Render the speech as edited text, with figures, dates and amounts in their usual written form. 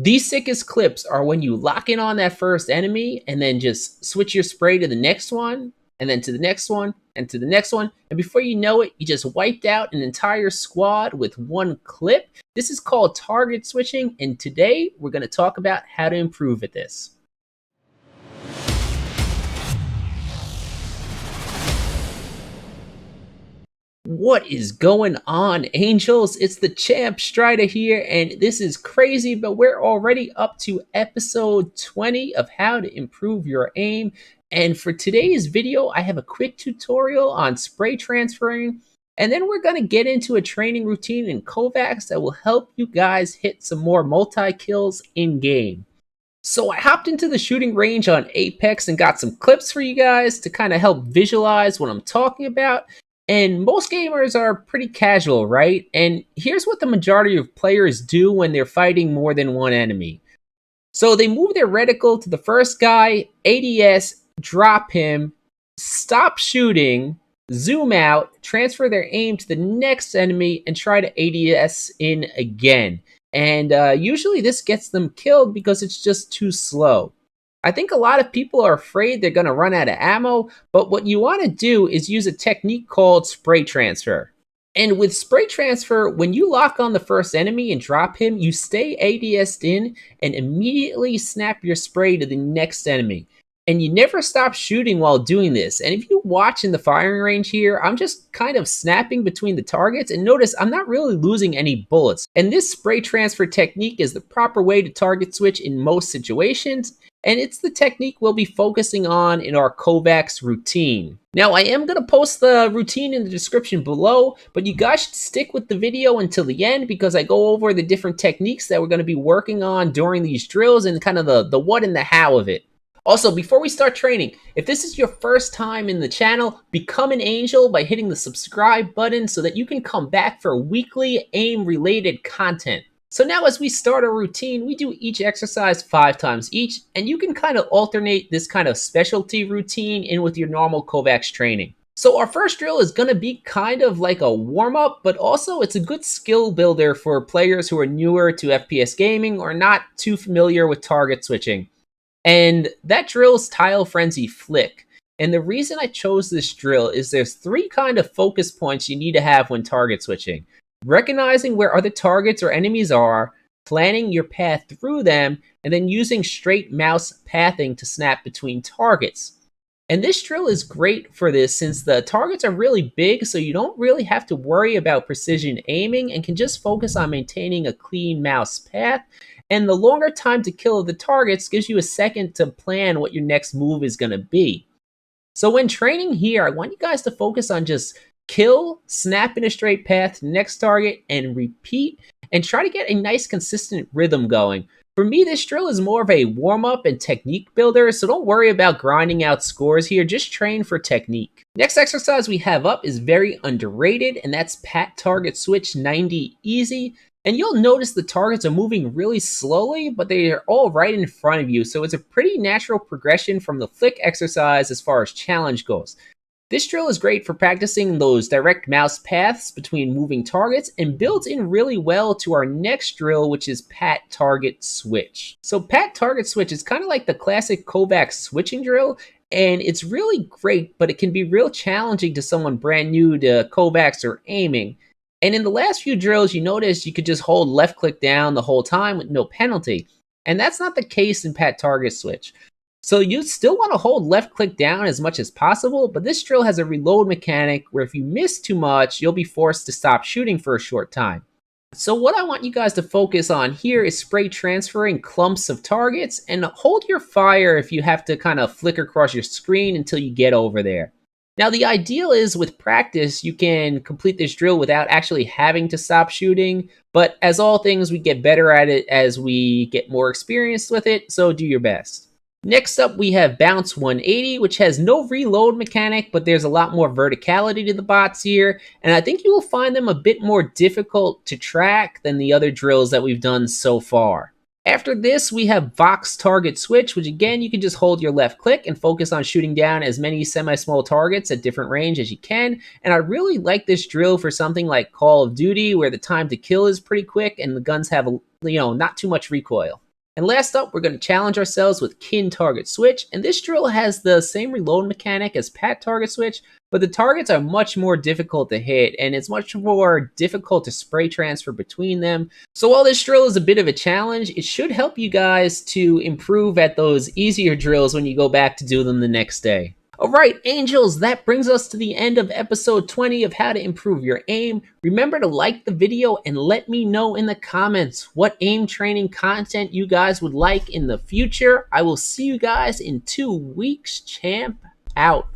These sickest clips are when you lock in on that first enemy and then just switch your spray to the next one, and then to the next one, and to the next one. And before you know it, you just wiped out an entire squad with one clip. This is called target switching, and today we're going to talk about how to improve at this. What is going on, Angels? It's the Champ Strider here, and this is crazy, but we're already up to episode 20 of how to improve your aim. And for today's video, I have a quick tutorial on spray transferring, and then we're going to get into a training routine in Kovaak that will help you guys hit some more multi-kills in-game. So I hopped into the shooting range on Apex and got some clips for you guys to kind of help visualize what I'm talking about. And most gamers are pretty casual, right? And here's what the majority of players do when they're fighting more than one enemy. So they move their reticle to the first guy, ADS, drop him, stop shooting, zoom out, transfer their aim to the next enemy, and try to ADS in again. And usually this gets them killed because it's just too slow. I think a lot of people are afraid they're going to run out of ammo, but what you want to do is use a technique called spray transfer. And with spray transfer, when you lock on the first enemy and drop him, you stay ADS'd in and immediately snap your spray to the next enemy. And you never stop shooting while doing this. And if you watch in the firing range here, I'm just kind of snapping between the targets, and notice I'm not really losing any bullets. And this spray transfer technique is the proper way to target switch in most situations. And it's the technique we'll be focusing on in our Kovaak's routine. Now, I am going to post the routine in the description below, but you guys should stick with the video until the end because I go over the different techniques that we're going to be working on during these drills and kind of the what and the how of it. Also, before we start training, if this is your first time in the channel, become an angel by hitting the subscribe button so that you can come back for weekly aim-related content. So now as we start our routine, we do each exercise 5 times each, and you can kind of alternate this kind of specialty routine in with your normal Kovaak's training. So our first drill is going to be kind of like a warm-up, but also it's a good skill builder for players who are newer to FPS gaming or not too familiar with target switching. And that drill is Tile Frenzy Flick. And the reason I chose this drill is there's 3 kind of focus points you need to have when target switching. Recognizing where other targets or enemies are, planning your path through them, and then using straight mouse pathing to snap between targets. And this drill is great for this since the targets are really big, so you don't really have to worry about precision aiming and can just focus on maintaining a clean mouse path. And the longer time to kill the targets gives you a second to plan what your next move is going to be. So when training here, I want you guys to focus on just kill, snap in a straight path to the next target, and repeat, and try to get a nice consistent rhythm going. For me, this drill is more of a warm-up and technique builder, so don't worry about grinding out scores here, just train for technique. Next exercise we have up is very underrated, and that's PatTarget Switch 90 Easy. And you'll notice the targets are moving really slowly, but they are all right in front of you, so it's a pretty natural progression from the flick exercise as far as challenge goes. This drill is great for practicing those direct mouse paths between moving targets and builds in really well to our next drill, which is PatTarget Switch. So PatTarget Switch is kind of like the classic Kovaak switching drill, and it's really great, but it can be real challenging to someone brand new to Kovaaks or aiming. And in the last few drills, you notice you could just hold left click down the whole time with no penalty. And that's not the case in PatTarget Switch. So you still want to hold left click down as much as possible, but this drill has a reload mechanic where if you miss too much, you'll be forced to stop shooting for a short time. So what I want you guys to focus on here is spray transferring clumps of targets and hold your fire if you have to kind of flicker across your screen until you get over there. Now the ideal is with practice, you can complete this drill without actually having to stop shooting, but as all things, we get better at it as we get more experienced with it, so do your best. Next up, we have Bounce 180, which has no reload mechanic, but there's a lot more verticality to the bots here, and I think you will find them a bit more difficult to track than the other drills that we've done so far. After this, we have Vox Target Switch, which again, you can just hold your left click and focus on shooting down as many semi-small targets at different range as you can. And I really like this drill for something like Call of Duty, where the time to kill is pretty quick and the guns have, not too much recoil. And last up, we're going to challenge ourselves with kin target switch. And this drill has the same reload mechanic as PatTarget switch, but the targets are much more difficult to hit, and it's much more difficult to spray transfer between them. So while this drill is a bit of a challenge, it should help you guys to improve at those easier drills when you go back to do them the next day. Alright, Angels, that brings us to the end of episode 20 of How to Improve Your Aim. Remember to like the video and let me know in the comments what aim training content you guys would like in the future. I will see you guys in 2 weeks. Champ out.